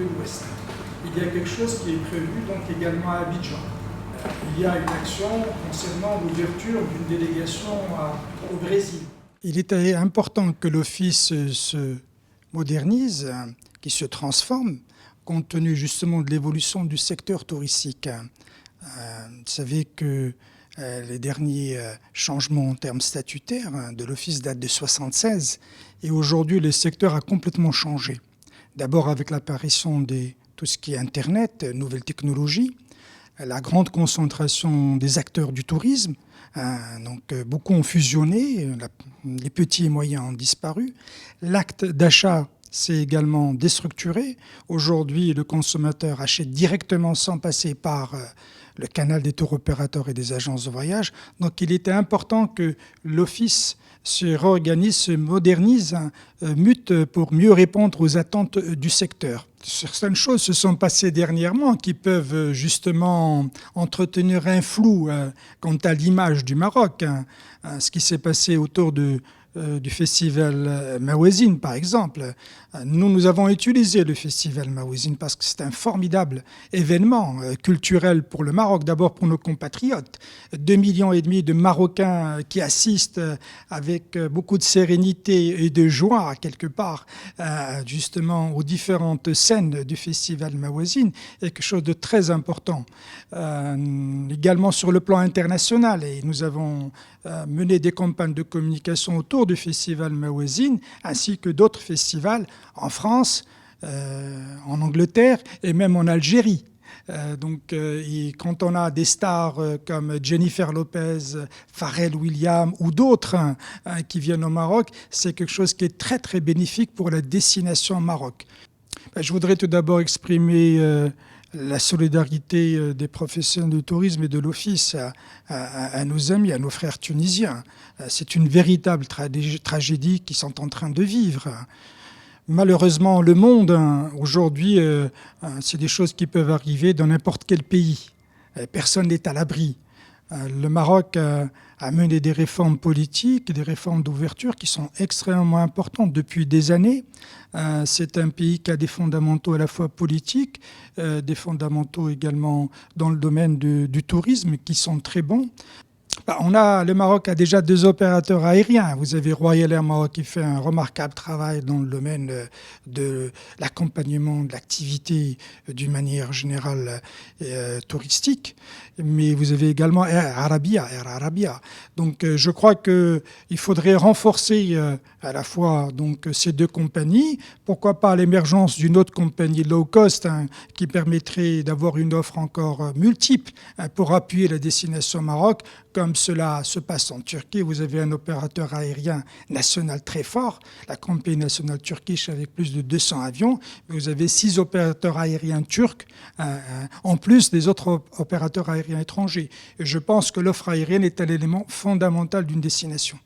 de l'Ouest. Il y a quelque chose qui est prévu donc également à Abidjan. Il y a une action concernant l'ouverture d'une délégation au Brésil. Il était important que l'Office se modernise, qu'il se transforme, compte tenu justement de l'évolution du secteur touristique. Vous savez que les derniers changements en termes statutaires de l'Office datent de 1976 et aujourd'hui le secteur a complètement changé. D'abord avec l'apparition de tout ce qui est Internet, nouvelles technologies, la grande concentration des acteurs du tourisme, donc beaucoup ont fusionné, les petits et moyens ont disparu. L'acte d'achat s'est également déstructuré. Aujourd'hui, le consommateur achète directement sans passer par le canal des tours opérateurs et des agences de voyage. Donc il était important que l'Office se réorganise, se modernise, mute pour mieux répondre aux attentes du secteur. Certaines choses se sont passées dernièrement qui peuvent justement entretenir un flou quant à l'image du Maroc. Ce qui s'est passé autour du festival Mawazine, par exemple. Nous avons utilisé le festival Mawazine parce que c'est un formidable événement culturel pour le Maroc, d'abord pour nos compatriotes. 2,5 millions de Marocains qui assistent avec beaucoup de sérénité et de joie, quelque part, justement aux différentes scènes du festival Mawazine, est quelque chose de très important. Également sur le plan international, et nous avons mené des campagnes de communication autour du festival Mawazine, ainsi que d'autres festivals en France, en Angleterre et même en Algérie. Quand on a des stars comme Jennifer Lopez, Pharrell Williams ou d'autres qui viennent au Maroc, c'est quelque chose qui est très très bénéfique pour la destination Maroc. Je voudrais tout d'abord exprimer la solidarité des professionnels du tourisme et de l'Office à nos amis, à nos frères tunisiens. C'est une véritable tragédie qu'ils sont en train de vivre. Malheureusement, le monde, aujourd'hui, c'est des choses qui peuvent arriver dans n'importe quel pays. Personne n'est à l'abri. Le Maroc a mené des réformes politiques, des réformes d'ouverture qui sont extrêmement importantes depuis des années. C'est un pays qui a des fondamentaux à la fois politiques, des fondamentaux également dans le domaine du tourisme qui sont très bons. Le Maroc a déjà 2 opérateurs aériens. Vous avez Royal Air Maroc qui fait un remarquable travail dans le domaine de l'accompagnement de l'activité d'une manière générale touristique. Mais vous avez également Air Arabia. Donc je crois qu'il faudrait renforcer à la fois donc, ces 2 compagnies. Pourquoi pas l'émergence d'une autre compagnie low cost qui permettrait d'avoir une offre encore multiple pour appuyer la destination Maroc, comme cela se passe en Turquie. Vous avez un opérateur aérien national très fort, la compagnie nationale turkish avec plus de 200 avions. Vous avez 6 opérateurs aériens turcs, en plus des autres opérateurs aériens étrangers. Et je pense que l'offre aérienne est un élément fondamental d'une destination.